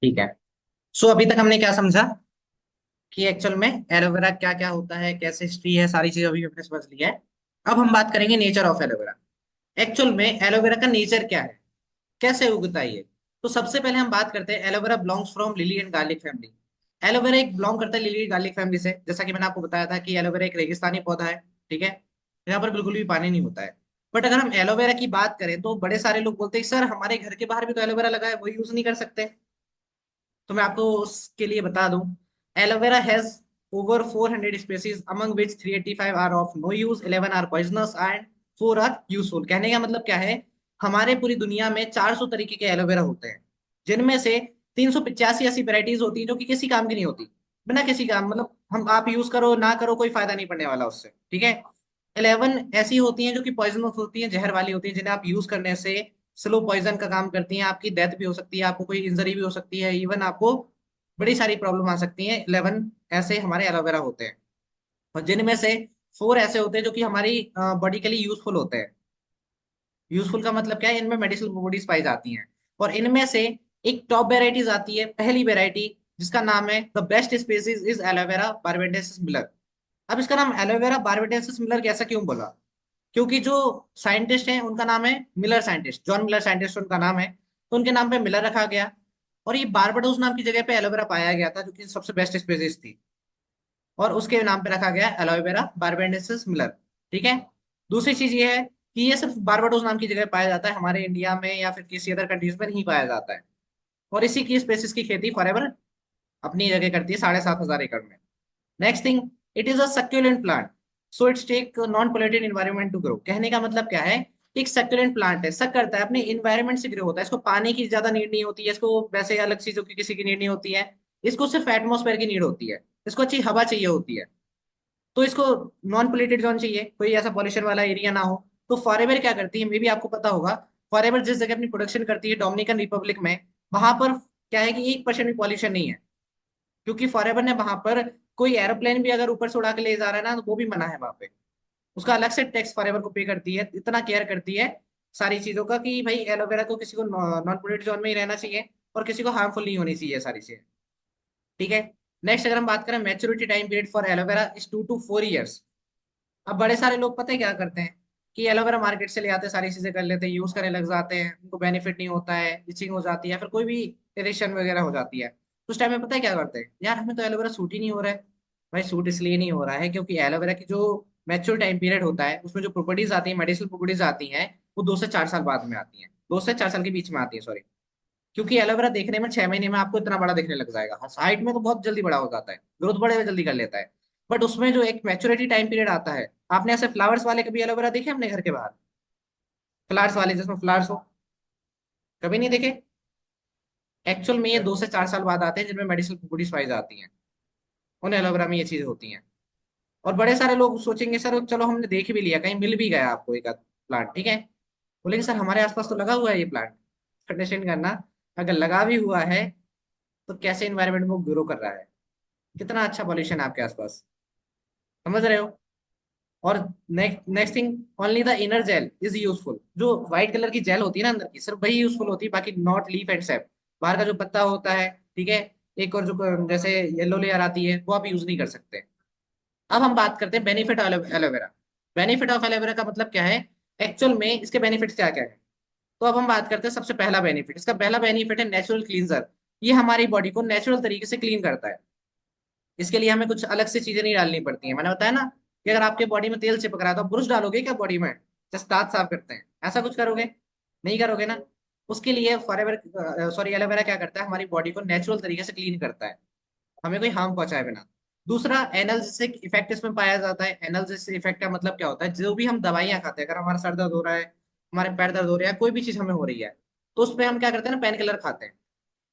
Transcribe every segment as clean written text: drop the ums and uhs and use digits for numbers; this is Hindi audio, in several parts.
ठीक है। सो अभी तक हमने क्या समझा कि एक्चुअल में एलोवेरा क्या क्या होता है, कैसे हिस्ट्री है, सारी चीजें अभी हमने समझ लिया है। अब हम बात करेंगे नेचर ऑफ एलोवेरा। एक्चुअल में एलोवेरा का नेचर क्या है, कैसे उगता है ये। तो सबसे पहले हम बात करते हैं, aloe vera belongs from lily and garlic family. Aloe vera एक बिलोंग करता है लिली गार्लिक फैमिली से। जैसा कि मैंने आपको बताया था कि एलोवेरा एक रेगिस्तानी पौधा है। ठीक है, यहाँ पर बिल्कुल भी पानी नहीं होता है। बट अगर हम एलोवेरा की बात करें तो बड़े सारे लोग बोलते हैं सर हमारे घर के बाहर भी तो एलोवेरा लगा है, वो यूज नहीं कर सकते। तो मैं आपको उसके लिए बता दूं, aloe vera has over 400 species among which 385 are of no use, 11 are poisonous and 4 are useful. कहने का मतलब क्या है, हमारे पूरी दुनिया में 400 तरीके के एलोवेरा होते हैं, जिनमें से 385 ऐसी वेराइटीज होती हैं जो कि किसी काम की नहीं होती। बिना किसी काम मतलब हम आप यूज करो ना करो कोई फायदा नहीं पड़ने वाला उससे। ठीक है। 11 ऐसी होती हैं जो कि पॉइजनस होती हैं, जहर वाली होती हैं, जिन्हें आप यूज करने से स्लो पॉइजन का काम करती हैं, आपकी डेथ भी हो सकती है, आपको कोई इंजरी भी हो सकती है, इवन आपको बड़ी सारी प्रॉब्लम आ सकती हैं। 11 ऐसे हमारे एलोवेरा होते हैं, और जिनमें से 4 ऐसे होते हैं जो कि हमारी बॉडी के लिए यूजफुल होते हैं। यूजफुल का मतलब क्या है, इनमें मेडिसिनल प्रॉपर्टीज पाई जाती हैं। और इनमें से एक टॉप वेराइटीज आती है, पहली वेराइटी, जिसका नाम है the best species is aloe vera barbadensis Miller. अब इसका नाम एलोवेरा बारबेडेंसिस मिलर ऐसा क्यों बोला, क्योंकि जो साइंटिस्ट हैं उनका नाम है Miller, scientist John Miller scientist उनका नाम है, तो उनके नाम पे मिलर रखा गया। और ये बारबाडोस नाम की जगह पे एलोवेरा पाया गया था, जो कि सबसे बेस्ट स्पीसीज थी, और उसके नाम पे रखा गया एलोवेरा बारबेडेंसिस मिलर। ठीक है। दूसरी चीज ये है कि ये सिर्फ बारबाडोस नाम की जगह पाया जाता है, हमारे इंडिया में या फिर किसी अदर कंट्रीज में नहीं पाया जाता है। और इसी की स्पेसिस की खेती फॉरएवर अपनी जगह करती है 7,500 एकड़ में। Next thing, it is a succulent plant, so it's take non polluted environment to grow. कहने का मतलब क्या है, एक सक्यूलेंट प्लांट है, सक करता है, अपने इन्वायरमेंट से ग्रो होता है, इसको पानी की ज्यादा नीड नहीं होती है, इसको वैसे अलग चीजों की किसी की नीड नहीं होती है, इसको सिर्फ एटमोस्फेयर की नीड होती है, इसको अच्छी हवा चाहिए होती है। तो इसको नॉन पोल्यूटेड जोन चाहिए, कोई ऐसा पॉल्यूशन वाला एरिया ना हो। तो फॉरेवर क्या करती है, मे भी आपको पता होगा, फॉरेवर जिस जगह अपनी प्रोडक्शन करती है डोमिनिकन रिपब्लिक में, वहां पर क्या है कि 1% भी पॉल्यूशन नहीं है, क्योंकि फॉरेवर ने वहां पर कोई एरोप्लेन भी अगर ऊपर से उड़ा के ले जा रहा है ना, तो वो भी मना है वहां पे। उसका अलग से टैक्स फॉरेवर को पे करती है, इतना केयर करती है सारी चीजों का कि भाई एलोवेरा को किसी को नॉन पोल्यूटेड जोन में ही रहना चाहिए, और किसी को हार्मफुल नहीं होनी चाहिए सारी चीजें। ठीक है। नेक्स्ट अगर हम बात करें, maturity time period for aloe vera is 2 to 4 years। अब बड़े सारे लोग पता है क्या करते हैं कि एलोवेरा मार्केट से ले आते हैं, सारी चीजें कर लेते हैं, यूज करने लग जाते हैं, उनको बेनिफिट नहीं होता है, इचिंग हो जाती है, फिर कोई भी इरिटेशन वगैरह हो जाती है। उस टाइम में पता है क्या करते हैं, यार हमें तो एलोवेरा सूट ही नहीं हो रहा है। भाई सूट इसलिए नहीं हो रहा है क्योंकि एलोवेरा की जो मैच्योर टाइम पीरियड होता है, उसमें जो प्रॉपर्टीज आती है, मेडिसिनल प्रॉपर्टीज आती हैं, वो 2 से 4 साल बाद में आती हैं, 2 से 4 साल के बीच में आती है, सॉरी। क्योंकि एलोवेरा देखने में 6 महीने में आपको इतना बड़ा दिखने लग जाएगा, हाइट में तो बहुत जल्दी बड़ा हो जाता है, ग्रोथ बड़े जल्दी कर लेता है। बट उसमें जो एक मैच्योरिटी टाइम पीरियड आता है, आपने ऐसे फ्लावर्स वाले कभी एलोवेरा देखे अपने घर के बाहर, फ्लावर्स वाले जिसमें फ्लावर्स हो, कभी नहीं देखे। एक्चुअल में ये 2 से 4 साल बाद आते हैं, जिनमें मेडिसिनल प्रॉपर्टीज पाई जाती हैं, उन एलोवेरा में ये चीजें होती हैं। और बड़े सारे लोग सोचेंगे सर चलो हमने देख भी लिया, कहीं मिल भी गया आपको एक प्लांट, ठीक है, बोलेंगे सर हमारे आसपास तो लगा हुआ है ये प्लांट। अंडरस्टैंड करना, अगर लगा भी हुआ है तो कैसे इन्वायरमेंट में ग्रो कर रहा है, कितना अच्छा पॉल्यूशन है आपके आसपास, समझ रहे हो। और next next thing, only the inner gel is useful. जो व्हाइट कलर की जेल होती है ना अंदर की, सिर्फ वही यूजफुल होती है, बाकी नॉट लीफ एंड सेप। बाहर का जो पत्ता होता है, ठीक है, एक और जो जैसे येलो लेयर आती है, वो आप यूज नहीं कर सकते। अब हम बात करते हैं benefit aloe vera. Benefit of aloe vera का मतलब क्या है, एक्चुअल में इसके बेनिफिट्स क्या क्या है। तो अब हम बात करते हैं सबसे पहला बेनिफिट, इसका पहला बेनिफिट है नेचुरल क्लींजर। ये हमारी बॉडी को नेचुरल तरीके से क्लीन करता है। इसके लिए हमें कुछ अलग से चीजें नहीं डालनी पड़ती हैं। मैंने बताया ना कि अगर आपके बॉडी में तेल चिपक रहा है तो आप ब्रुश डालोगे क्या बॉडी में, जैसे दांत साफ करते हैं, ऐसा कुछ करोगे, नहीं करोगे ना। उसके लिए फॉरएवर सॉरी एलोवेरा क्या करता है, हमारी बॉडी को नेचुरल तरीके से क्लीन करता है, हमें कोई हार्म पहुंचाए बिना। दूसरा, एनाल्जेसिक इफेक्ट इसमें पाया जाता है। एनाल्जेसिक इफेक्ट का मतलब क्या होता है, जो भी हम दवाइयां खाते हैं, अगर हमारा सर दर्द हो रहा है, हमारे पैर दर्द हो रहा है, कोई भी चीज हमें हो रही है, तो उस पे हम क्या करते हैं ना, पेन किलर खाते हैं,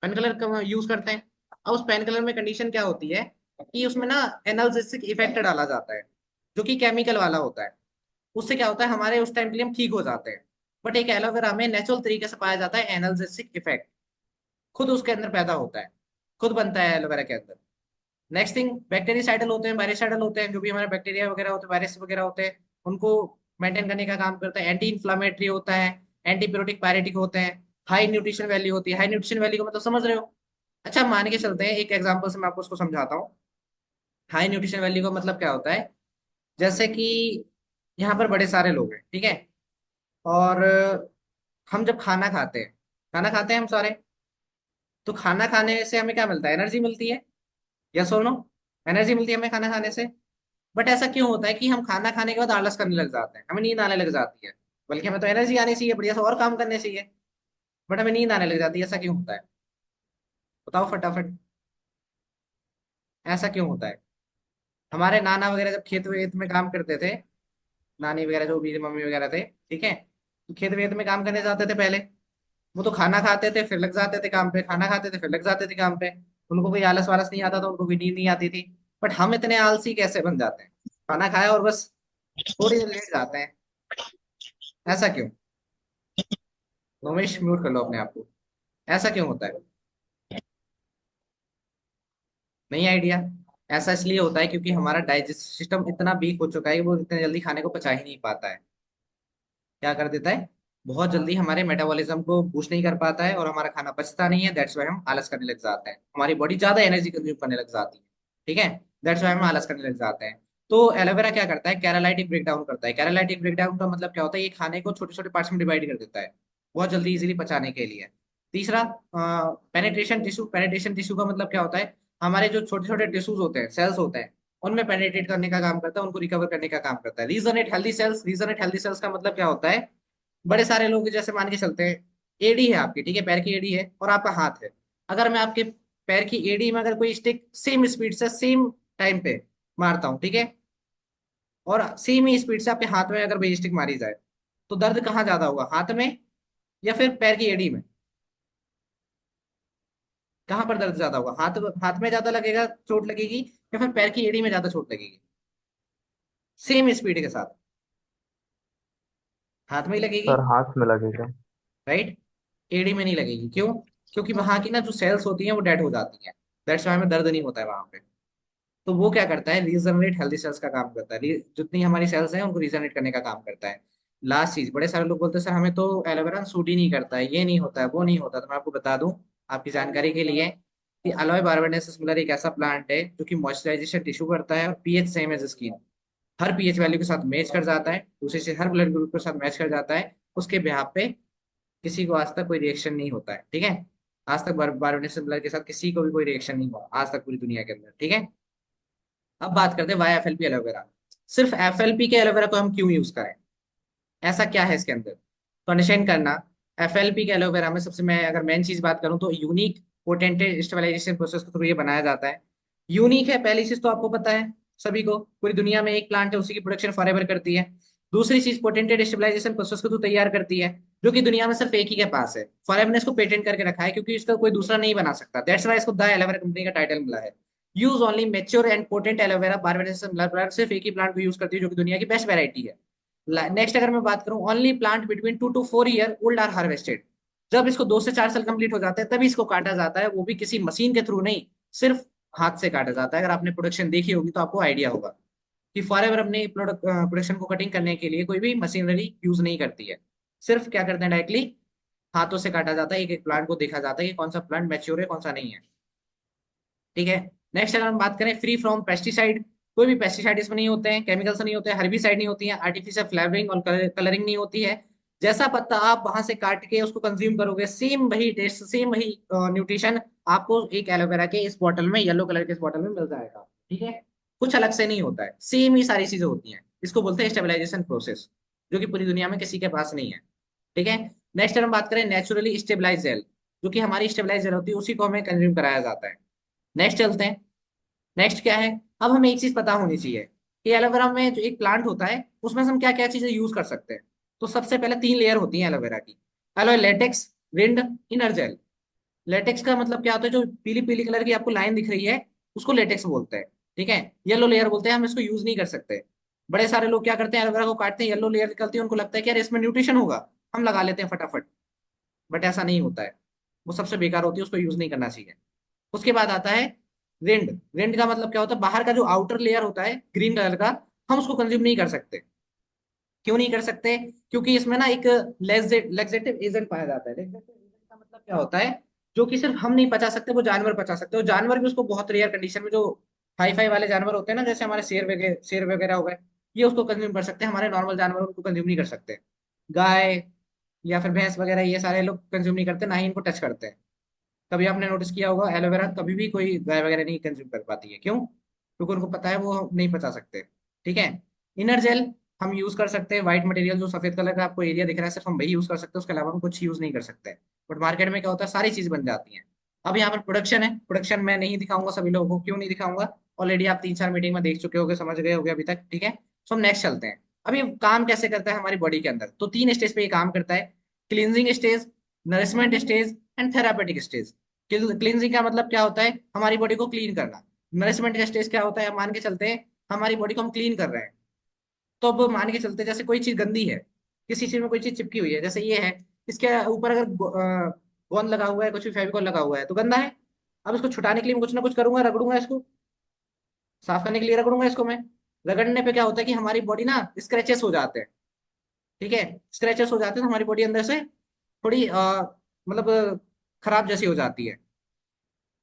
पेन किलर का यूज करते हैं। अब उस पेन किलर में कंडीशन क्या होती है कि उसमें ना एनाल्जेसिक इफेक्ट डाला जाता है, जो कि केमिकल वाला होता है। उससे क्या होता है, हमारे उस टाइम के लिए हम ठीक हो जाते हैं। बट एक एलोवेरा में नेचुरल तरीके से पाया जाता है एनाल्जेसिक इफेक्ट, खुद उसके अंदर पैदा होता है, खुद बनता है एलोवेरा के अंदर। नेक्स्ट थिंग, बैक्टीरियासाइडल होते हैं, वायरसाइडल होते हैं, जो भी हमारे बैक्टीरिया वगैरह होते हैं, वायरस वगैरह होते हैं, उनको मेंटेन करने का काम करता है। एंटी इन्फ्लामेटरी होता है, एंटीबायोटिक पायरेटिक होते हैं, हाई न्यूट्रिशन वैल्यू होती है। हाई न्यूट्रिशन वैल्यू का मतलब समझ रहे हो, अच्छा मान के चलते हैं, एक एग्जांपल से मैं आपको उसको समझाता हूँ। हाई न्यूट्रिशन वैल्यू का मतलब क्या होता है, जैसे कि यहाँ पर बड़े सारे लोग हैं, ठीक है, और हम जब खाना खाते हैं हम सारे, तो खाना खाने से हमें क्या मिलता है, एनर्जी मिलती है, यस और नो, एनर्जी मिलती है हमें खाना खाने से। बट ऐसा क्यों होता है कि हम खाना खाने के बाद आलस करने लग जाते हैं, हमें नींद आने लग जाती है, बल्कि हमें तो एनर्जी आनी चाहिए, बढ़िया से और काम करने चाहिए, बट हमें नींद आने लग जाती है, ऐसा क्यों होता है, बताओ फटाफट, ऐसा क्यों होता है। हमारे नाना वगैरह जब खेत वेत में काम करते थे, नानी वगैरह जो भी मम्मी वगैरह थे, ठीक है, तो खेत वेत में काम करने जाते थे पहले, वो तो खाना खाते थे फिर लग जाते थे काम पे, खाना खाते थे फिर लग जाते थे काम पे, उनको कोई आलस वालस नहीं आता था, उनको कोई नींद नहीं आती थी। बट हम इतने आलसी कैसे बन जाते हैं, खाना खाया और बस थोड़ी देर लेट जाते हैं, ऐसा क्यों। उमेश म्यूट कर लो अपने आप को, ऐसा क्यों होता है, नहीं आइडिया। ऐसा इसलिए होता है क्योंकि हमारा डाइजेस्ट सिस्टम इतना वीक हो चुका है कि वो इतने जल्दी खाने को पचा ही नहीं पाता है, क्या कर देता है, बहुत जल्दी हमारे मेटाबॉलिज्म को बूस्ट नहीं कर पाता है और हमारा खाना पचता नहीं है, दैट्स वाई हम आलस करने लग जाते हैं, हमारी बॉडी ज्यादा एनर्जी कंज्यूम करने लग जाती है, ठीक है, दैट्स वाई हम आलस करने लग जाते हैं। तो एलोवेरा क्या करता है, कैरालाइटिक ब्रेक डाउन करता है। कैरालाइटिक ब्रेक डाउन का मतलब क्या होता है, ये खाने को छोटे छोटे पार्ट्स में डिवाइड कर देता है, बहुत जल्दी इजीली पचाने के लिए। तीसरा, पेनिट्रेशन टिश्यू। पेनिट्रेशन टिश्यू का मतलब क्या होता है, हमारे जो छोटे छोटे टिश्यूज होते हैं, सेल्स होते हैं, उनमें पेनिट्रेट करने का काम करता है, उनको रिकवर करने का काम करता है। Regenerate healthy cells. Regenerate healthy cells का मतलब क्या होता है, बड़े सारे लोग जैसे मान के चलते हैं, एड़ी है आपकी, ठीक है, पैर की एड़ी है और आपका हाथ है, अगर मैं आपके पैर की एड़ी में अगर कोई स्टिक सेम स्पीड से सेम टाइम पे मारता हूँ, ठीक है, और सेम ही स्पीड से आपके हाथ में अगर वही स्टिक मारी जाए, तो दर्द कहाँ ज्यादा होगा, हाथ में या फिर पैर की एड़ी में, कहाँ पर दर्द ज्यादा होगा, हाथ हाथ में ज्यादा लगेगा, चोट लगेगी, या फिर पैर की एड़ी में ज्यादा चोट लगेगी, सेम स्पीड के साथ, हाथ में ही लगेगी, सर हाथ में लगेगा। राइट, एड़ी में नहीं लगेगी, क्यों, क्योंकि वहां की ना जो सेल्स होती हैं वो डेड हो जाती हैं, दैट्स वाई हमें दर्द नहीं होता है वहां पे। तो वो क्या करता है, रीजनरेट हेल्दी सेल्स का काम करता है, जितनी हमारी सेल्स हैं उनको रीजनरेट करने का काम करता है। लास्ट चीज, बड़े सारे लोग बोलते हैं सर हमें तो एलोवेरा सूट ही नहीं करता है, ये नहीं होता है, वो नहीं होता, तो मैं आपको बता दूं आपकी जानकारी के लिए कि अलोए बार्बेडेंसिस मुलर एक ऐसा प्लांट है जो कि मॉइस्चराइजेशन टिश्यू करता है, और पीएच सेम एज स्किन, हर पीएच वैल्यू के साथ मैच कर जाता है, दूसरे से हर ब्लड ग्रुप के साथ मैच कर जाता है, उसके बिहाफ पे किसी को आज तक कोई रिएक्शन नहीं होता है, ठीक है, आज तक बार्बेडेंसिस मुलर के साथ किसी को भी कोई रिएक्शन नहीं हुआ आज तक पूरी दुनिया के अंदर, ठीक है। अब बात करते हैं वाई एफएलपी एलोवेरा। सिर्फ एफएलपी के एलोवेरा को हम क्यों यूज करें, ऐसा क्या है इसके अंदर, तो अंडरस्टैंड करना। एफएलपी के एलोवेरा में सबसे, मैं अगर मेन चीज बात करूं तो यूनिक पोटेंटेड स्टेबलाइजेशन प्रोसेस के थ्रू ये बनाया जाता है। यूनिक है, पहली चीज तो आपको पता है सभी को, पूरी दुनिया में एक प्लांट है, उसी की प्रोडक्शन फॉरएवर करती है। दूसरी चीज, पोटेंटेड स्टेबलाइजेशन प्रोसेस को तो तैयार करती है, जो कि दुनिया में सिर्फ एक ही के पास है, फॉरएवर ने इसको पेटेंट करके रखा है, क्योंकि इसका कोई दूसरा नहीं बना सकता, दैट्स व्हाई इसको द एलोवेरा कंपनी का टाइटल मिला है। Use only mature and potent aloe vera barbadensis सिर्फ एक ही प्लांट को यूज करती है, जो कि दुनिया की बेस्ट वैरायटी है। नेक्स्ट अगर मैं बात करूं, only plant between 2 to 4 year old are harvested. जब इसको 2 से 4 साल कंप्लीट हो जाते हैं तभी इसको काटा जाता है, वो भी किसी मशीन के थ्रू नहीं, सिर्फ हाथ से काटा जाता है। अगर आपने प्रोडक्शन देखी होगी तो आपको आइडिया होगा कि फॉरएवर अपने प्रोडक्शन को कटिंग करने के लिए कोई भी मशीनरी यूज नहीं करती है, सिर्फ क्या करते हैं, डायरेक्टली हाथों से काटा जाता है, एक एक प्लांट को देखा जाता है कि कौन सा प्लांट मैच्योर है कौन सा नहीं है, ठीक है। नेक्स्ट अगर हम बात करें, फ्री फ्रॉम पेस्टिसाइड, कोई भी पेस्टिसाइड इसमें नहीं होते हैं, केमिकल्स नहीं होते हैं, हर्बिसाइड नहीं होती है, आर्टिफिशियल फ्लेवरिंग और कलरिंग नहीं होती है। जैसा पत्ता आप वहां से काट के उसको कंज्यूम करोगे, सेम वही टेस्ट, सेम वही न्यूट्रिशन आपको एक एलोवेरा के इस बॉटल में, येलो कलर के इस बॉटल में मिल जाएगा, ठीक है, कुछ अलग से नहीं होता है, सेम ही सारी चीजें होती हैं, इसको बोलते हैं स्टेबलाइजेशन प्रोसेस, जो कि पूरी दुनिया में किसी के पास नहीं है, ठीक है। नेक्स्ट अगर हम बात करें, नेचुरली स्टेबलाइज जेल, जो कि हमारी स्टेबलाइज जेल होती है, उसी को हमें कंज्यूम कराया जाता है। नेक्स्ट चलते हैं, नेक्स्ट क्या है, अब हमें एक चीज पता होनी चाहिए कि एलोवेरा में जो एक प्लांट होता है उसमें से हम क्या क्या चीजें यूज कर सकते हैं। तो सबसे पहले 3 लेयर होती है एलोवेरा की, aloe latex, rind, inner gel. Latex का मतलब क्या होता है, जो पीली पीली कलर की आपको लाइन दिख रही है उसको लेटेक्स बोलते हैं, ठीक है। येलो लेयर बोलते हैं, हम इसको यूज नहीं कर सकते। बड़े सारे लोग क्या करते हैं, एलोवेरा को काटते हैं, येलो लेयर निकलती है, उनको लगता है कि यार इसमें न्यूट्रिशन होगा, हम लगा लेते हैं फटाफट, बट ऐसा नहीं होता है, वो सबसे बेकार होती है, उसको यूज नहीं करना चाहिए। उसके बाद आता है रिंड। रिंड का मतलब क्या होता है, बाहर का जो आउटर लेयर होता है ग्रीन कलर का, हम उसको कंज्यूम नहीं कर सकते। क्यों नहीं कर सकते, क्योंकि इसमें ना एक लेक्सेटिव एजेंट पाया जाता है। लेक्सेटिव एजेंट का मतलब क्या होता है, जो कि सिर्फ हम नहीं पचा सकते, वो जानवर पचा सकते हैं। और जानवर भी उसको बहुत रेयर कंडीशन में, जो हाई फाई वाले जानवर होते हैं ना, जैसे हमारे शेर वगैरह हो गए, ये उसको कंज्यूम कर सकते हैं। हमारे नॉर्मल जानवर उनको कंज्यूम नहीं कर सकते। गाय या फिर भैंस वगैरह ये सारे लोग कंज्यूम नहीं करते, ना ही इनको टच करते हैं। कभी आपने नोटिस किया होगा, एलोवेरा कभी भी कोई गाय वगैरह नहीं कंज्यूम कर पाती है। क्यों? क्योंकि उनको पता है वो नहीं पचा सकते। ठीक है। इनर जेल हम यूज कर सकते हैं। व्हाइट मटेरियल जो सफेद कलर का आपको एरिया दिख रहा है, सिर्फ हम वही यूज कर सकते हैं, उसके अलावा हम कुछ यूज नहीं कर सकते। बट मार्केट में क्या होता है, सारी चीज बन जाती है। अब यहाँ पर प्रोडक्शन है, प्रोडक्शन मैं नहीं दिखाऊंगा सभी लोगों को। क्यों नहीं दिखाऊंगा? ऑलरेडी आप 3-4 मीटिंग में देख चुके होगे, समझ गए होगे अभी तक। ठीक है, तो हम नेक्स्ट चलते हैं। अब ये काम कैसे करता है हमारी बॉडी के अंदर? तो 3 स्टेज पे ये काम करता है। Cleansing stage, nourishment stage and therapeutic stage. Cleansing का मतलब क्या होता है? हमारी बॉडी को क्लीन करना। नरिशमेंट का स्टेज क्या होता है? मान के चलते हैं हमारी बॉडी को हम क्लीन कर रहे हैं। तो अब मान के चलते हैं, जैसे कोई चीज गंदी है, किसी चीज में कोई चीज चिपकी हुई है, जैसे ये है, इसके ऊपर अगर गोंद लगा हुआ है, कुछ भी फेविकॉल लगा हुआ है, तो गंदा है। अब इसको छुटाने के लिए मैं कुछ ना कुछ करूंगा, रगड़ूंगा इसको, साफ करने के लिए रगड़ूंगा इसको मैं। रगड़ने पे क्या होता है कि हमारी बॉडी ना स्क्रैचेस हो जाते हैं। ठीक है, स्क्रैचेस हो जाते हैं तो हमारी बॉडी अंदर से थोड़ी मतलब खराब जैसी हो जाती है।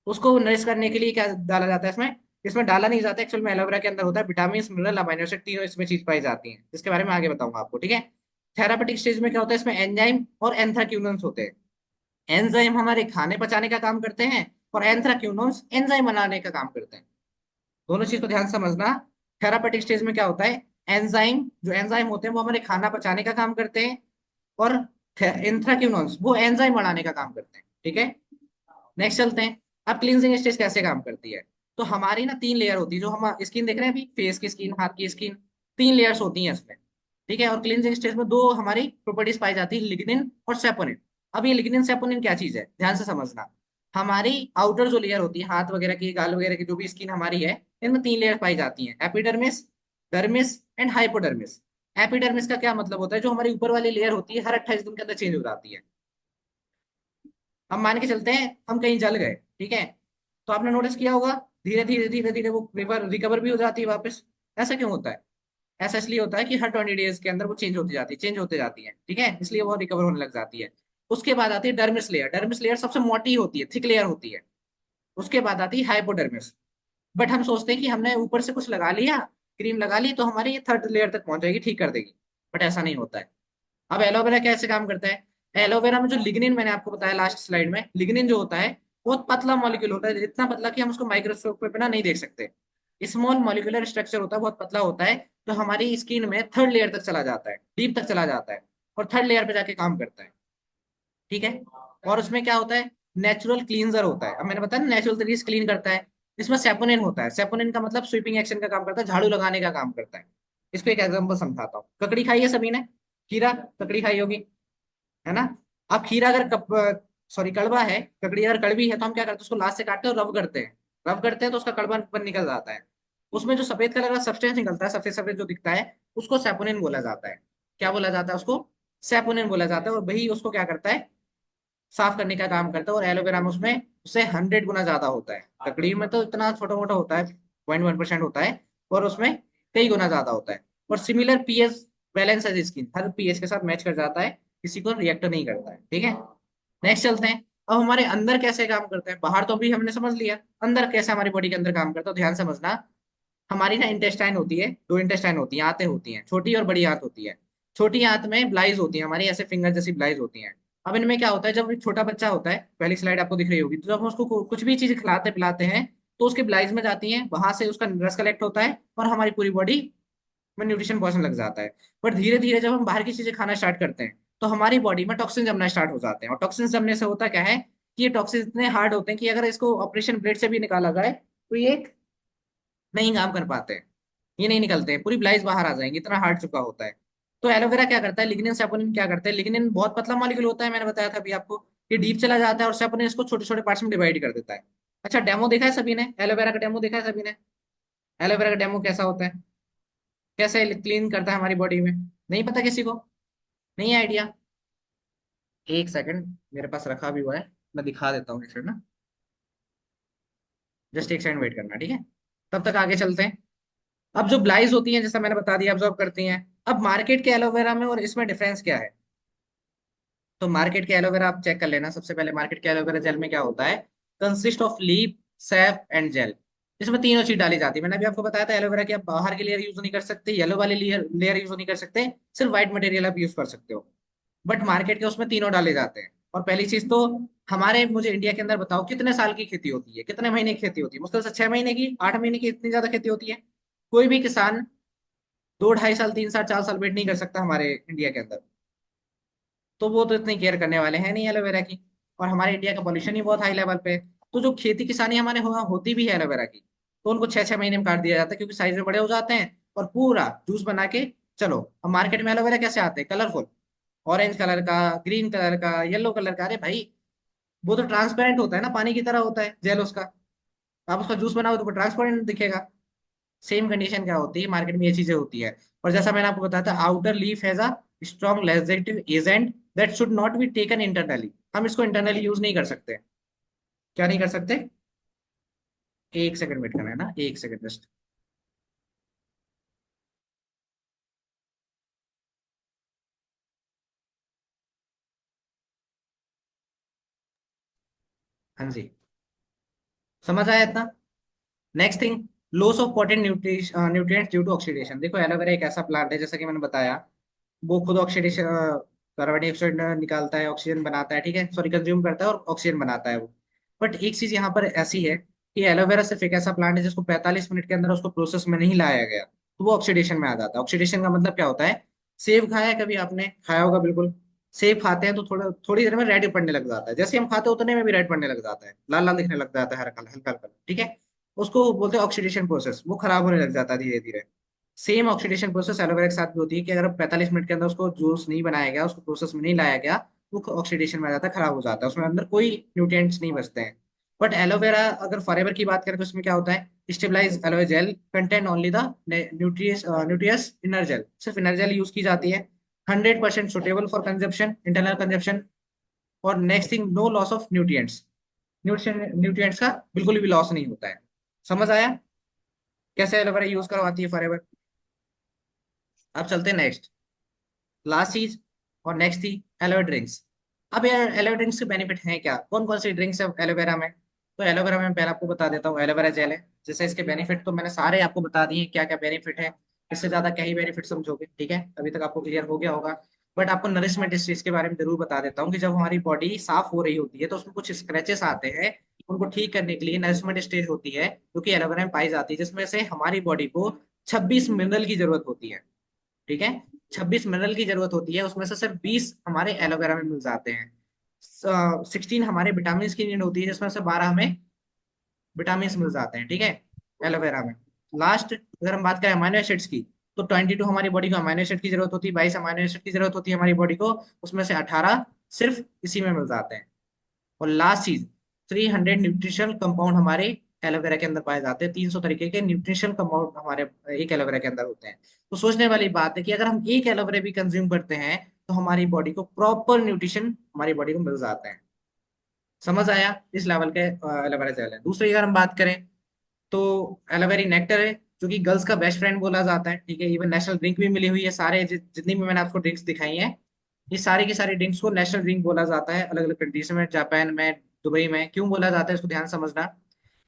उसको नरिश करने के लिए क्या डाला जाता है इसमें? इसमें डाला नहीं जाता एक्चुअल में, एलोवेरा के अंदर होता है विटामिन, मिनरल, अमीनो एसिड, तीनों इसमें चीज पाई जाती हैं, जिसके बारे में आगे बताऊंगा आपको। ठीक है। थेरापेटिक स्टेज में क्या होता है, इसमें एंजाइम और एंथ्राक्यूनन्स होते हैं। एंजाइम हमारे खाने पचाने का काम करते हैं, और एंथ्राक्यूनन्स एंजाइम बनाने का काम करते हैं। दोनों चीज को ध्यान से समझना। थेरापेटिक स्टेज में क्या होता है, एंजाइम, जो एंजाइम होते हैं वो हमारे खाना पचाने का काम करते हैं, और एंथ्राक्यूनन्स वो एंजाइम बनाने का काम करते हैं। ठीक है, नेक्स्ट चलते हैं। अब क्लींजिंग स्टेज कैसे काम करती है? तो हमारी ना 3 लेयर होती है, जो हम स्किन देख रहे हैं अभी, फेस की स्किन, हाथ की स्किन, 3 लेयर्स होती हैं इसमें। ठीक है, और क्लींजिंग स्टेज में दो हमारी प्रॉपर्टीज पाई जाती है, लिग्निन और सेपोनिन। अब ये लिग्निन सेपोनिन क्या चीज है, ध्यान से समझना। हमारी आउटर जो लेयर होती है, हाथ वगैरह की, गाल वगैरह की, जो भी स्किन हमारी है, इनमें 3 लेयर पाई जाती हैं, epidermis, dermis and hypodermis. Epidermis का क्या मतलब होता है? जो हमारी ऊपर वाली लेयर होती है, हर 28 दिन के अंदर चेंज हो जाती है। हम मान के चलते हैं हम कहीं जल गए, ठीक है, तो आपने नोटिस किया होगा, धीरे धीरे धीरे धीरे वो रिकवर भी हो जाती है वापस। ऐसा क्यों होता है? ऐसा इसलिए होता है कि हर 20 डेज के अंदर वो चेंज होती जाती है, चेंज होते जाती है। ठीक है, इसलिए वो रिकवर होने लग जाती है। उसके बाद आती है डर्मिस लेयर। डर्मिस लेयर सबसे मोटी होती है, थिक लेयर होती है। उसके बाद आती है हाइपोडर्मिस। बट हम सोचते हैं कि हमने ऊपर से कुछ लगा लिया, क्रीम लगा ली, तो हमारी ये 3rd लेयर तक पहुंच जाएगी, ठीक कर देगी। बट ऐसा नहीं होता है। अब एलोवेरा कैसे काम करता है? एलोवेरा में जो लिग्निन, मैंने आपको बताया लास्ट स्लाइड में, लिग्निन जो होता है बहुत पतला मॉलिक्यूल होता है, इतना पतला कि हम उसको माइक्रोस्कोप पे बिना नहीं देख सकते। स्मॉल मॉलिक्यूलर स्ट्रक्चर होता है, बहुत पतला होता है। तो हमारी स्किन में 3rd लेयर तक चला जाता है, डीप तक चला जाता है, और 3rd लेयर पे जाके काम करता है। ठीक है, और उसमें क्या होता है, नेचुरल क्लींजर होता है। अब मैंने बताया नेचुरल तरीके से क्लीन करता है। इसमें सेपोनिन होता है। सेपोनिन का मतलब स्वीपिंग एक्शन का काम करता है, झाड़ू लगाने का काम करता है। इसको एक एग्जांपल समझाता हूँ। ककड़ी खाई है सभी ने? खीरा, ककड़ी खाई होगी, है ना? अब खीरा अगर सॉरी कड़वा है, ककड़ी अगर कड़वी है, तो हम क्या करते हैं, उसको लास्ट से काटते हैं और रब करते हैं। रब करते हैं तो उसका कड़वापन निकल जाता है। उसमें जो सफेद कलर का सब्सटेंस निकलता है, सफेद सफेद जो दिखता है, उसको सेपोनिन बोला जाता है। क्या बोला जाता है उसको? सेपोनिन बोला जाता है। और वही उसको क्या करता है, साफ करने का काम करता है। और एलोवेरा में उसमें उससे 100 गुना ज्यादा होता है। ककड़ी में तो इतना छोटा मोटा होता है, 0.1% होता है, और उसमें कई गुना ज्यादा होता है। और सिमिलर पीएच बैलेंस है, स्किन हर पीएच के साथ मैच कर जाता है, किसी को रिएक्ट नहीं करता है। ठीक है, नेक्स्ट चलते हैं। अब हमारे अंदर कैसे काम करता है? बाहर तो भी हमने समझ लिया, अंदर कैसे हमारी बॉडी के अंदर काम करता है, तो ध्यान समझना। हमारी ना इंटेस्टाइन होती है, 2 इंटेस्टाइन होती हैं, आंतें होती हैं, छोटी और बड़ी आंत होती है। छोटी आंत में ब्लाइज होती है हमारी, ऐसे फिंगर जैसी ब्लाइज होती हैं। अब इनमें क्या होता है, जब एक छोटा बच्चा होता है, पहली स्लाइड आपको दिख रही होगी, तो जब हम उसको कुछ भी चीज खिलाते पिलाते हैं, तो उसके ब्लाइज में जाती हैं, वहां से उसका रस कलेक्ट होता है, और हमारी पूरी बॉडी में न्यूट्रिशन पहुंचने लग जाता है। पर धीरे धीरे जब हम बाहर की चीजें खाना स्टार्ट करते हैं, तो हमारी बॉडी में टॉक्सिन जमना स्टार्ट हो जाते हैं। और टॉक्सिन जमने से होता क्या है, कि ये टॉक्सिन इतने हार्ड होते हैं कि अगर इसको ऑपरेशन ब्लेड से भी निकाला जाए, तो ये नहीं काम कर पाते हैं, ये नहीं निकलते हैं, पूरी ब्लाइज बाहर आ जाएंगी, इतना हार्ड चुका होता है। तो एलोवेरा क्या करता है, लिग्निन सेपोनिन क्या करते हैं, लिग्निन बहुत पतला मॉलिक्यूल होता है, मैंने बताया था अभी आपको। ये डीप चला जाता है, और सेपोनिन इसको छोटे छोटे पार्ट्स में डिवाइड कर देता है। अच्छा, डेमो देखा है सभी ने? एलोवेरा का डेमो देखा है सभी ने? एलोवेरा का डेमो कैसा होता है, कैसे क्लीन करता है हमारी बॉडी में? नहीं पता किसी को? नहीं आइडिया? एक सेकंड, मेरे पास रखा भी हुआ है, मैं दिखा देता हूँ एक सेकंड ना, जस्ट एक सेकंड वेट करना, ठीक है? तब तक आगे चलते हैं। अब जो ब्लाइज होती हैं, जैसा मैंने बता दिया, ऑब्जॉर्व करती हैं। अब मार्केट के एलोवेरा में और इसमें डिफरेंस क्या है? तो मार्केट के एलोवेरा आप चेक कर लेना। सबसे पहले मार्केट के एलोवेरा जेल में क्या होता है, consist of leaf, sap and gel. इसमें तीनों चीज डाली जाती है। मैंने अभी आपको बताया था एलोवेरा की आप बाहर की लेयर यूज नहीं कर सकते, येलो वाली लेयर लेयर यूज नहीं कर सकते, सिर्फ व्हाइट मटेरियल आप यूज कर सकते हो। बट मार्केट के उसमें तीनों डाले जाते हैं। और पहली चीज तो हमारे, मुझे इंडिया के अंदर बताओ कितने साल की खेती होती है, कितने महीने की खेती होती है? मुश्किल से 6 महीने की, 8 महीने की, इतनी ज्यादा खेती होती है। कोई भी किसान 2 ढाई साल, 3 साल, 4 साल वेट नहीं कर सकता हमारे इंडिया के अंदर। तो वो तो इतनी केयर करने वाले हैं नहीं एलोवेरा की। और हमारे इंडिया का पॉल्यूशन ही बहुत हाई लेवल पे है। तो जो खेती किसानी हमारे होती भी है एलोवेरा की, तो उनको 6 6 महीने में काट दिया जाता है, क्योंकि साइज में बड़े हो जाते हैं। और पूरा जूस बना के चलो। अब मार्केट में एलोवेरा कैसे आते हैं, कलरफुल, ऑरेंज कलर का, ग्रीन कलर का, येलो कलर का। अरे भाई, वो तो ट्रांसपेरेंट होता है ना, पानी की तरह होता है जेल उसका। आप उसका जूस बनाओ तो वो ट्रांसपेरेंट दिखेगा। सेम कंडीशन क्या होती है, मार्केट में ये चीजें होती है। और जैसा मैंने आपको बताया था, outer leaf has a strong laxative agent that should not be taken internally. हम इसको इंटरनली यूज नहीं कर सकते। क्या नहीं कर सकते? एक सेकंड वेट करना है ना, एक सेकंड जस्ट। हाँ जी, समझ आया इतना? Next thing, loss of potent nutrients due to oxidation. देखो एलोवेरा एक ऐसा प्लांट है, जैसा कि मैंने बताया, वो खुद ऑक्सीडेशन, कार्बन डाइऑक्साइड निकालता है, ऑक्सीजन बनाता है, ठीक है, सॉरी, कंज्यूम करता है और ऑक्सीजन बनाता है वो। बट एक चीज यहाँ पर ऐसी है कि एलोवेरा सिर्फ एक ऐसा प्लांट है जिसको 45 मिनट के अंदर उसको प्रोसेस में नहीं लाया गया, तो वो ऑक्सीडेशन में आ जाता है। ऑक्सीडेशन का मतलब क्या होता है? सेब खाया है कभी आपने? खाया होगा बिल्कुल। सेब खाते हैं तो थोड़ा थोड़ी देर में रेड पड़ने लग जाता है, जैसे हम खाते हैं उतने में भी रेड पड़ने लग जाता है, लाल लाल दिखने लग जाता है, हल्का हल्का हल्का, ठीक है। उसको बोलते हैं ऑक्सीडेशन प्रोसेस, वो खराब होने लग जाता है धीरे धीरे। सेम ऑक्सीडेशन प्रोसेस एलोवेरा के साथ भी होती है कि अगर 45 मिनट के अंदर उसको जूस नहीं बनाया गया, उसको प्रोसेस में नहीं लाया गया, वो ऑक्सीडेशन में आ जाता है, खराब हो जाता है, उसमें अंदर कोई न्यूट्रिएंट्स नहीं बचते हैं। बट एलोवेरा अगर फॉरएवर की बात करें तो इसमें क्या होता है, stabilise aloe gel contain only the nutritious nutritious inner gel, सिर्फ इनर जेल यूज की जाती है। 100% suitable for consumption, internal consumption. और next thing, no loss of nutrients. Nutrients का बिल्कुल भी लॉस नहीं होता है। समझ आया कैसे एलोवेरा यूज करवाती है फॉरएवर? अब चलते हैं नेक्स्ट, लास्ट चीज और नेक्स्ट थी एलोवेरा ड्रिंक्स। अब यार एलोवेरा ड्रिंक्स के बेनिफिट हैं क्या, कौन कौन सी ड्रिंक्स है एलोवेरा में? तो एलोवेरा में मैं पहले आपको बता देता हूँ, एलोवेरा जेल है। जैसे इसके बेनिफिट तो मैंने सारे आपको बता दिए क्या क्या बेनिफिट है। इससे ज्यादा क्या ही बेनिफिट समझोगे, ठीक है, अभी तक आपको क्लियर हो गया होगा। बट आपको नरिशमेंट इस चीज के बारे में जरूर बता देता हूँ कि जब हमारी बॉडी साफ हो रही होती है तो उसमें कुछ स्क्रैचेस आते हैं, उनको ठीक करने के लिए नरिशमेंट स्टेज होती है जो कि एलोवेरा में पाई जाती है, जिसमें से हमारी बॉडी को 26 मिनरल की जरूरत होती है, ठीक है। 26 मिनरल की जरूरत होती है, उसमें से सिर्फ 20 हमारे एलोवेरा में मिल जाते हैं। 16 हमारे विटामिन की नीड होती है, जिसमें से 12 हमें विटामिन मिल जाते हैं, ठीक है, एलोवेरा में। लास्ट अगर हम बात करें अमाइनो एसिड्स की, तो 22 हमारी बॉडी को अमाइनो एसिड की जरूरत होती है, 22 अमाइनो एसिड की जरूरत होती है हमारी बॉडी को, उसमें से 18 सिर्फ इसी में मिल जाते हैं। और लास्ट चीज, 300 न्यूट्रिशनल कंपाउंड हमारे एलोवेरा के अंदर पाए जाते हैं। 300 तरीके के न्यूट्रिशनल कंपाउंड हमारे एक एलोवेरा के अंदर होते हैं। तो सोचने वाली बात है कि अगर हम एक एलोवेरा भी कंज्यूम करते हैं तो हमारी बॉडी को प्रॉपर न्यूट्रिशन हमारी बॉडी को मिल जाता है। समझ आया? इस लेवल के एलोवेरा जेल है। दूसरी अगर हम बात करें तो एलोवेरी नेक्टर है, जो कि गर्ल्स का बेस्ट फ्रेंड बोला जाता है, ठीक है। इवन नेशनल ड्रिंक भी मिली हुई है। सारे जितनी भी मैंने आपको ड्रिंक्स दिखाई हैं, ये सारी की सारी ड्रिंक्स को नेशनल ड्रिंक बोला जाता है अलग अलग कंट्रीज में, जापान में, दुबई में। क्यों बोला जाता है इसको ध्यान समझना।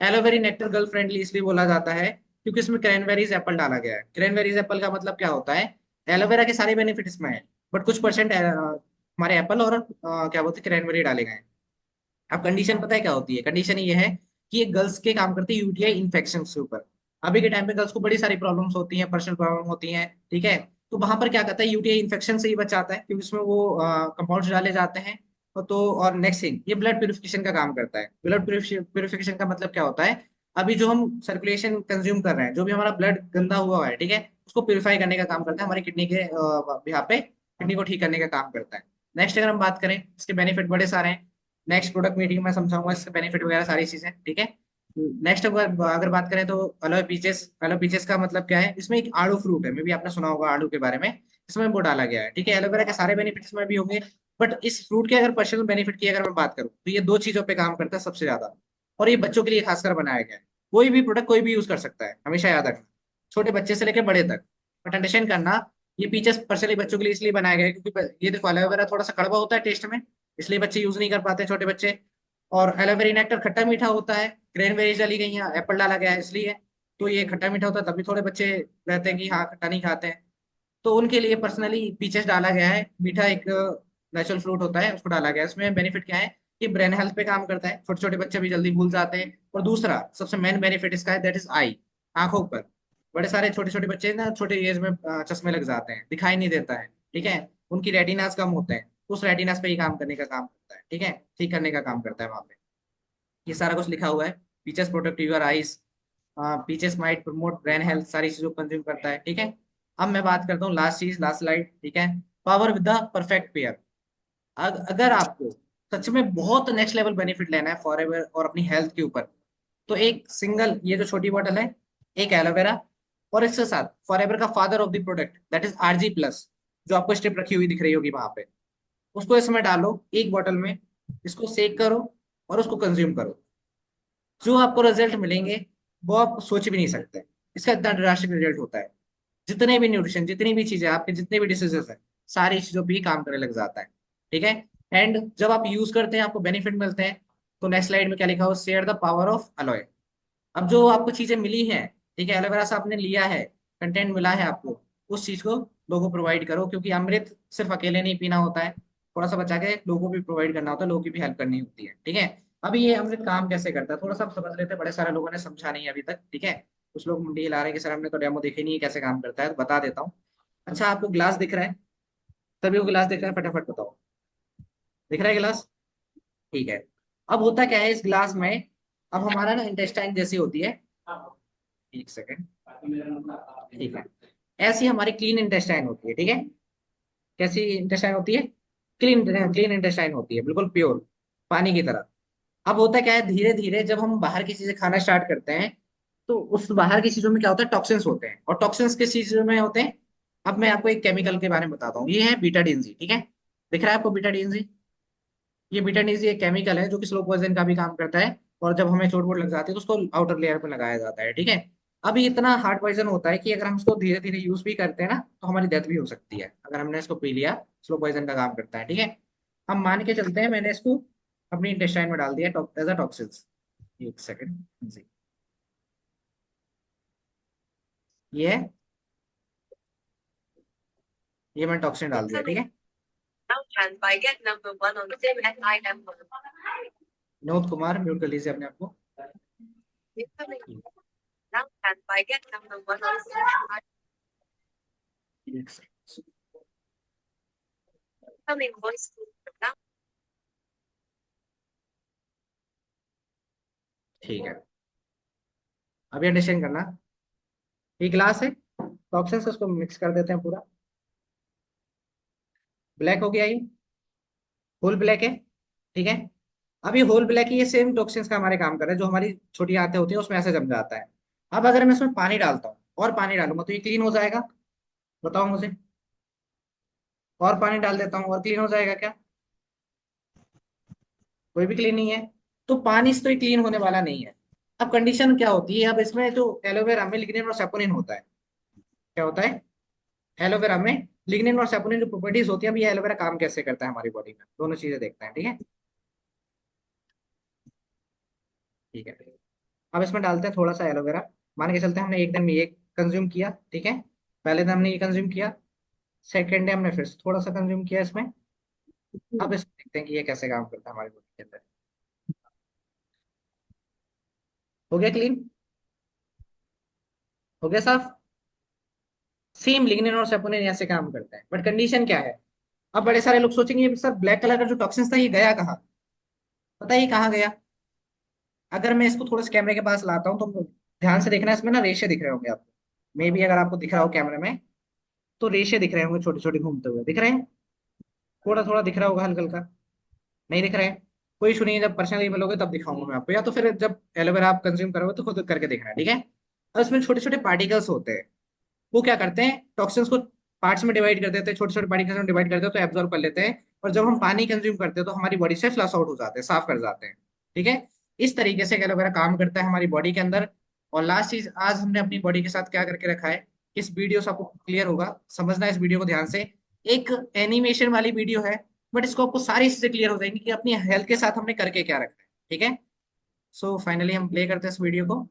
एलोवेरी नेक्टर गर्ल फ्रेंडली इसलिए बोला जाता है क्योंकि इसमें क्रैनबेरीज एप्पल डाला गया है। क्रैनबेरीज एप्पल का मतलब क्या होता है, एलोवेरा के सारे बेनिफिट इसमें है, बट कुछ परसेंट हमारे एप्पल और क्या बोलते हैं क्रैनबेरी डाले गए हैं। अब कंडीशन पता है क्या होती है, कंडीशन ये है कि ये गर्ल्स के काम करते हैं यूटीआई इन्फेक्शन के ऊपर। अभी के टाइम पे गर्ल्स को बड़ी सारी प्रॉब्लम्स होती हैं, पर्सनल प्रॉब्लम होती हैं, ठीक है। तो वहां पर क्या करता है, यूटीआई इन्फेक्शन से ही बचाता है, क्योंकि उसमें वो कंपाउंड्स डाले जाते हैं। तो और नेक्स्ट थिंग, ये ब्लड प्यूरिफिकेशन का काम करता है। ब्लड प्यूरिफिकेशन का मतलब क्या होता है, अभी जो हम सर्कुलेशन कंज्यूम कर रहे हैं, जो भी हमारा ब्लड गंदा हुआ है, ठीक है, उसको प्यूरिफाई करने का काम करता है हमारी किडनी के यहाँ पे, किडनी को ठीक करने का काम करता है। नेक्स्ट अगर हम बात करें, इसके बेनिफिट बड़े सारे हैं। नेक्स्ट प्रोडक्ट मीटिंग में समझाऊंगा इसके बेनिफिट वगैरह सारी चीजें, ठीक है। नेक्स्ट अगर अगर बात करें तो अलोए पीचेस। अलोए पीचेस का मतलब क्या है, इसमें एक आड़ू फ्रूट है, मे भी आपने सुना होगा आड़ू के बारे में, इसमें वो डाला गया है, ठीक है। एलोवेरा के सारे बेनिफिट इसमें भी होंगे, बट इस फ्रूट के अगर पर्सनल बेनिफिट की अगर मैं बात करूँ तो ये दो चीजों पे काम करता है सबसे ज्यादा। और ये बच्चों के लिए खासकर बनाया गया है। कोई भी प्रोडक्ट कोई भी यूज कर सकता है, हमेशा याद रखना, छोटे बच्चे से लेकर बड़े तक। बट अंडरस्टैंड करना, ये पीचेस पर्सनली बच्चों के लिए इसलिए बनाया गया है क्योंकि ये देखो एलोवेरा थोड़ा सा कड़वा होता है टेस्ट में, इसलिए बच्चे यूज नहीं कर पाते छोटे बच्चे। और एलोवेरा नेक्टर खट्टा मीठा होता है, क्रैनबेरीज डाली गई हैं, एप्पल डाला गया है इसलिए, तो ये खट्टा मीठा होता है, तभी थोड़े बच्चे रहते हैं कि हाँ खट्टा नहीं खाते हैं। तो उनके लिए पर्सनली पीचेस डाला गया है। मीठा एक नेचुरल फ्रूट होता है, उसको डाला गया है। इसमें बेनिफिट क्या है कि ब्रेन हेल्थ पे काम करता है, छोटे छोटे बच्चे भी जल्दी भूल जाते हैं। और दूसरा सबसे मेन बेनिफिट इसका है, दैट इज आई, आंखों पर। बड़े सारे छोटे छोटे बच्चे ना छोटे एज में चश्मे लग जाते हैं, दिखाई नहीं देता है, ठीक है। उनकी रेटिनास कम होते हैं, उस रेटिनास पे ही काम करने का काम करता है, ठीक है, ठीक करने का काम करता है वहां पे। ये सारा कुछ लिखा हुआ है। Peaches protect your eyes, peaches might promote brain health, सारी चीजों को कंज्यूम करता है, ठीक है। अब मैं बात करता हूँ लास्ट चीज, लास्ट स्लाइड, ठीक है। Power with the perfect pair. अगर आपको सच में बहुत नेक्स्ट लेवल बेनिफिट लेना है फॉर एवर और अपनी हेल्थ के ऊपर, तो एक सिंगल ये जो छोटी बॉटल है, एक एलोवेरा, और इसके साथ फॉर एवर का father of the product that is ARGI plus, जो आपको स्ट्रिप रखी हुई दिख रही होगी वहां पे, उसको इसमें डालो एक बॉटल में, इसको सेक करो और उसको कंज्यूम करो। जो आपको रिजल्ट मिलेंगे वो आप सोच भी नहीं सकते। इसका इतना ड्रास्टिक रिजल्ट होता है। जितने भी न्यूट्रिशन, जितनी भी चीजें, आपके जितने भी डिसीजेस हैं, सारी चीजों पे ही काम करने लग जाता है, ठीक है। एंड जब आप यूज करते हैं आपको बेनिफिट मिलते हैं। तो नेक्स्ट स्लाइड में क्या लिखा हो, share the power of alloy. अब जो आपको चीजें मिली हैं, ठीक है, एलोवेरा से आपने लिया है, कंटेंट मिला है आपको, उस चीज को लोगों को प्रोवाइड करो, क्योंकि अमृत सिर्फ अकेले नहीं पीना होता है, थोड़ा सा बचा के लोगों को भी प्रोवाइड करना होता है, लोगों की भी हेल्प करनी होती है, ठीक है। अभी ये अमृत काम कैसे करता है थोड़ा सा आप समझ लेते हैं, बड़े सारे लोगों ने समझा नहीं है अभी तक, ठीक है। कुछ लोग मुंडी हिला रहे हैं कि सर हमने तो डेमो देखी नहीं है कैसे काम करता है, तो बता देता हूँ। अच्छा आपको ग्लास दिख रहा है, सभी को ग्लास दिख रहा है, फटाफट बताओ, दिख रहा है गिलास? ठीक है। अब होता क्या है इस ग्लास में, अब हमारा ना इंटेस्टाइन जैसी होती है, एक सेकेंड, ठीक है, ऐसी हमारी क्लीन इंटेस्टाइन होती है, ठीक है। कैसी इंटेस्टाइन होती है? क्लीन, क्लीन इंटेस्टाइन होती है, बिल्कुल प्योर, पानी की तरह। अब होता क्या है, धीरे धीरे जब हम बाहर की चीजें खाना स्टार्ट करते हैं, तो उस बाहर की चीजों में क्या होता है, टॉक्सिन्स होते हैं। और टॉक्सिन्स किस चीजों में होते हैं? अब मैं आपको एक केमिकल के बारे में बताता हूँ, ये है बीटा डीएनजी, ठीक है। दिख रहा है आपको बीटा डीएनजी? ये बीटा डीएनजी एक केमिकल है जो कि स्लो पॉइजन का भी काम करता है, और जब हमें चोट वोट लग जाती है तो उसको आउटर लेयर पे लगाया जाता है, ठीक है। अब ये इतना हार्ड पॉइजन होता है कि अगर हम इसको धीरे धीरे यूज भी करते हैं ना, तो हमारी डेथ भी हो सकती है अगर हमने इसको पी लिया। स्लो पॉइजन का काम करता है, ठीक है। हम मान के चलते हैं मैंने इसको अपनी इंटेस्टाइन में डाल दिया एज अ टॉक्सिन्स, एक सेकंड जी, ये है, ये मैंने टॉक्सिन डाल दिया, ठीक है। विनोद कुमार म्यूट कर लीजिए अपने आपको। एक second, ठीक है। अभी अंडरस्टैंड करना, ये ग्लास है, टॉक्सिन्स उसको मिक्स कर देते हैं पूरा, ब्लैक हो गया ये, होल ब्लैक है, ठीक है। अब ये होल ब्लैक ही ये सेम टॉक्सिन्स का हमारे काम कर रहा है, जो हमारी छोटी आंतें होती है उसमें ऐसे जम जाता है। अब अगर मैं इसमें पानी डालता हूँ और पानी डालूंगा तो ये क्लीन हो जाएगा? बताओ मुझे। और पानी डाल देता हूँ और क्लीन हो जाएगा क्या? कोई भी क्लीन नहीं है। तो पानी से तो ये क्लीन होने वाला नहीं है। अब कंडीशन क्या होती है, अब इसमें जो एलोवेरा में लिग्निन और सेपोनिन होता है, क्या होता है एलोवेरा में, लिग्निन और सेपोनिन जो प्रॉपर्टीज होती है, अब ये एलोवेरा काम कैसे करता है हमारी बॉडी में, दोनों चीजें देखते हैं, ठीक है। ठीक है, अब इसमें डालते हैं थोड़ा सा एलोवेरा। मान के चलते हैं हमने एक दिन में ये कंज्यूम किया, ठीक है। पहले दिन हमने ये कंज्यूम किया, सेकेंड डे हमने फिर से थोड़ा सा कंज्यूम किया इसमें। अब इसमें देखते हैं कि ये कैसे काम करता है हमारी बॉडी के अंदर। हो गया क्लीन? हो गया साफ? सेम लिग्निन और सेपोनिन ऐसे काम करते हैं, बट कंडीशन क्या है? अब बड़े सारे लोग सोचेंगे सर ब्लैक कलर का जो टॉक्सिन था ये गया कहाँ? पता है ये कहाँ गया? अगर मैं इसको थोड़ा सा कैमरे के पास लाता हूँ तो ध्यान से देखना, इसमें ना रेशे दिख रहे होंगे आपको, मे बी अगर आपको दिख रहा हो कैमरे में, तो रेशे दिख रहे होंगे छोटे छोटे घूमते हुए, दिख रहे हैं? थोड़ा थोड़ा दिख रहा होगा हल्का हल्का, नहीं दिख रहा है? कोई इशू नहीं है, जब पर्सनली मिलोगे तब दिखाऊंगा मैं आपको, या तो फिर जब एलोवेरा आप कंज्यूम करोगे तो खुद करके देखना, ठीक है। और इसमें छोटे छोटे पार्टिकल्स होते हैं, वो क्या करते हैं, टॉक्सिन्स को पार्ट्स में डिवाइड कर देते हैं, छोटे छोटे पार्टिकल्स में डिवाइड करते हैं तो एब्जॉर्ब कर लेते हैं। और जब हम पानी कंज्यूम करते हैं तो हमारी बॉडी से फ्लश आउट हो जाते हैं, साफ कर जाते हैं, ठीक है। इस तरीके से एलोवेरा काम करता है हमारी बॉडी के अंदर। और लास्ट चीज, आज हमने अपनी बॉडी के साथ क्या करके रखा है इस वीडियो से आपको क्लियर होगा, समझना इस वीडियो को ध्यान से। एक एनिमेशन वाली वीडियो है, बट इसको आपको सारी चीजें क्लियर हो जाएंगी कि अपनी हेल्थ के साथ हमने करके क्या रखा है। ठीक है, सो फाइनली हम प्ले करते हैं इस वीडियो को।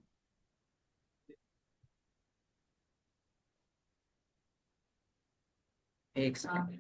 एक सेकंड।